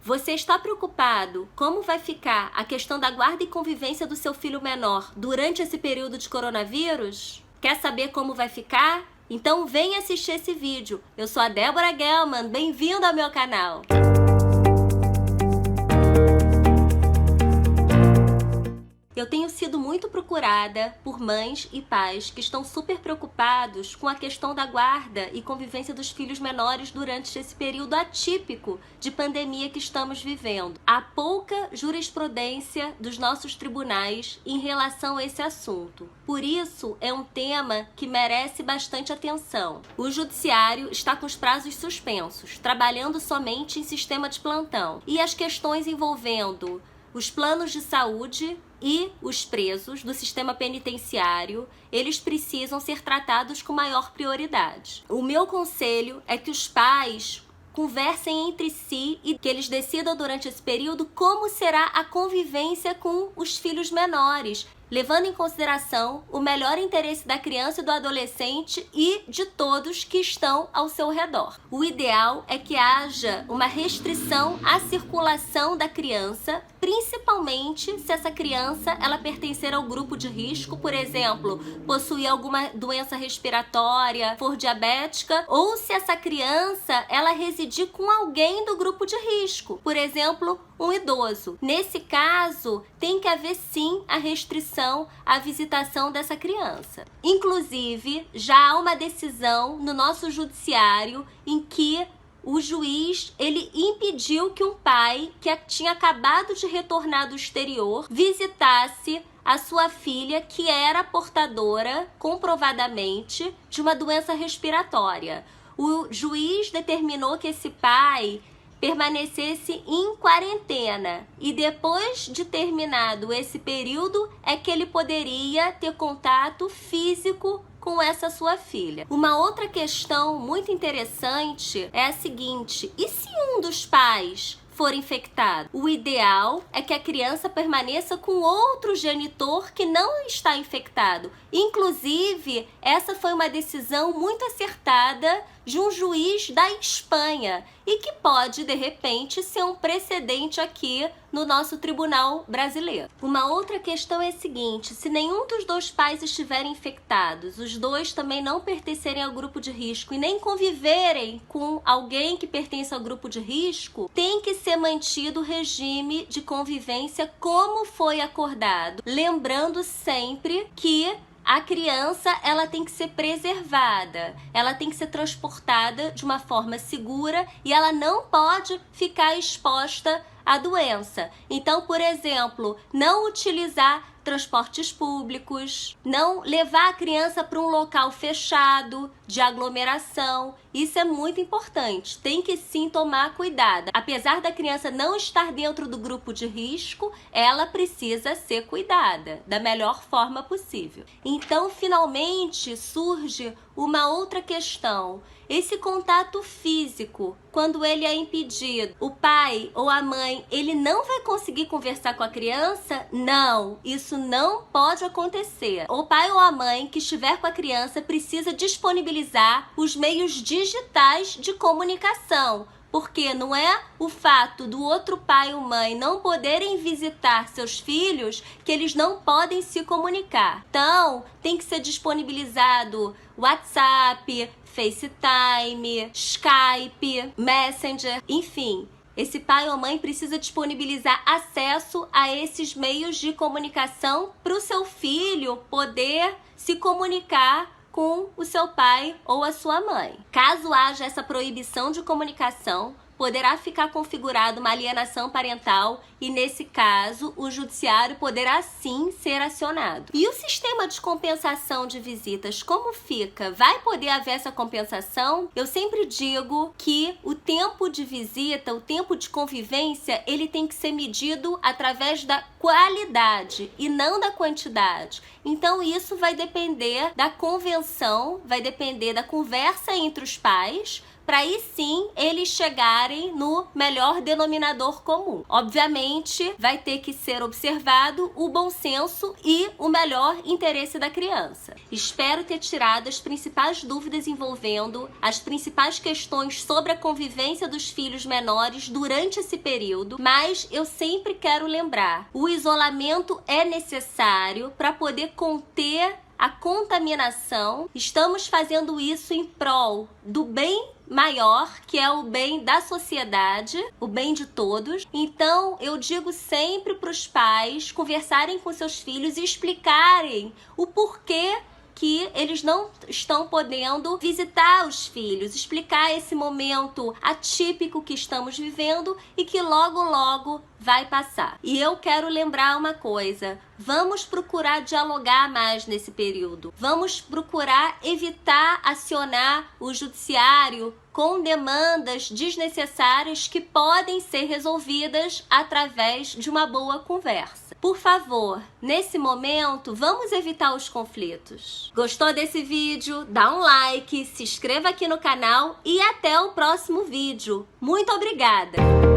Você está preocupado como vai ficar a questão da guarda e convivência do seu filho menor durante esse período de coronavírus? Quer saber como vai ficar? Então vem assistir esse vídeo. Eu sou a Débora Gelman, bem-vindo ao meu canal. Eu tenho sido muito procurada por mães e pais que estão super preocupados com a questão da guarda e convivência dos filhos menores durante esse período atípico de pandemia que estamos vivendo. Há pouca jurisprudência dos nossos tribunais em relação a esse assunto. Por isso, é um tema que merece bastante atenção. O judiciário está com os prazos suspensos, trabalhando somente em sistema de plantão. E as questões envolvendo os planos de saúde e os presos do sistema penitenciário, eles precisam ser tratados com maior prioridade. O meu conselho é que os pais conversem entre si e que eles decidam durante esse período como será a convivência com os filhos menores, levando em consideração o melhor interesse da criança e do adolescente e de todos que estão ao seu redor. O ideal é que haja uma restrição à circulação da criança, principalmente se essa criança ela pertencer ao grupo de risco, por exemplo, possuir alguma doença respiratória, for diabética, ou se essa criança ela residir com alguém do grupo de risco, por exemplo, um idoso. Nesse caso, tem que haver sim a restrição à visitação dessa criança. Inclusive, já há uma decisão no nosso judiciário em que o juiz ele impediu que um pai que tinha acabado de retornar do exterior visitasse a sua filha que era portadora, comprovadamente, de uma doença respiratória. O juiz determinou que esse pai permanecesse em quarentena e depois de terminado esse período é que ele poderia ter contato físico com essa sua filha. Uma outra questão muito interessante é a seguinte: e se um dos pais for infectado? O ideal é que a criança permaneça com outro genitor que não está infectado. Inclusive, essa foi uma decisão muito acertada de um juiz da Espanha e que pode, de repente, ser um precedente aqui no nosso tribunal brasileiro. Uma outra questão é a seguinte: se nenhum dos dois pais estiverem infectados, os dois também não pertencerem ao grupo de risco e nem conviverem com alguém que pertence ao grupo de risco, tem que ser mantido o regime de convivência como foi acordado. Lembrando sempre que a criança ela tem que ser preservada, ela tem que ser transportada de uma forma segura e ela não pode ficar exposta à doença. Então, por exemplo, não utilizar transportes públicos, não levar a criança para um local fechado, de aglomeração. Isso é muito importante. Tem que sim tomar cuidado. Apesar da criança não estar dentro do grupo de risco, ela precisa ser cuidada da melhor forma possível. Então, finalmente, surge uma outra questão. Esse contato físico, quando ele é impedido, o pai ou a mãe, ele não vai conseguir conversar com a criança? Não, isso não pode acontecer. O pai ou a mãe que estiver com a criança precisa disponibilizar os meios digitais de comunicação. Porque não é o fato do outro pai ou mãe não poderem visitar seus filhos que eles não podem se comunicar. Então, tem que ser disponibilizado WhatsApp, FaceTime, Skype, Messenger, enfim. Esse pai ou mãe precisa disponibilizar acesso a esses meios de comunicação para o seu filho poder se comunicar com o seu pai ou a sua mãe. Caso haja essa proibição de comunicação, poderá ficar configurada uma alienação parental e, nesse caso, o judiciário poderá sim ser acionado. E o sistema de compensação de visitas, como fica? Vai poder haver essa compensação? Eu sempre digo que o tempo de visita, o tempo de convivência, ele tem que ser medido através da qualidade e não da quantidade. Então, isso vai depender da convenção, vai depender da conversa entre os pais, para aí sim eles chegarem no melhor denominador comum. Obviamente, vai ter que ser observado o bom senso e o melhor interesse da criança. Espero ter tirado as principais dúvidas envolvendo as principais questões sobre a convivência dos filhos menores durante esse período, mas eu sempre quero lembrar, o isolamento é necessário para poder conter a contaminação. Estamos fazendo isso em prol do bem maior, que é o bem da sociedade, o bem de todos. Então, eu digo sempre para os pais conversarem com seus filhos e explicarem o porquê que eles não estão podendo visitar os filhos, explicar esse momento atípico que estamos vivendo e que logo, logo vai passar. E eu quero lembrar uma coisa, vamos procurar dialogar mais nesse período, vamos procurar evitar acionar o judiciário com demandas desnecessárias que podem ser resolvidas através de uma boa conversa. Por favor, nesse momento, vamos evitar os conflitos. Gostou desse vídeo? Dá um like, se inscreva aqui no canal e até o próximo vídeo. Muito obrigada!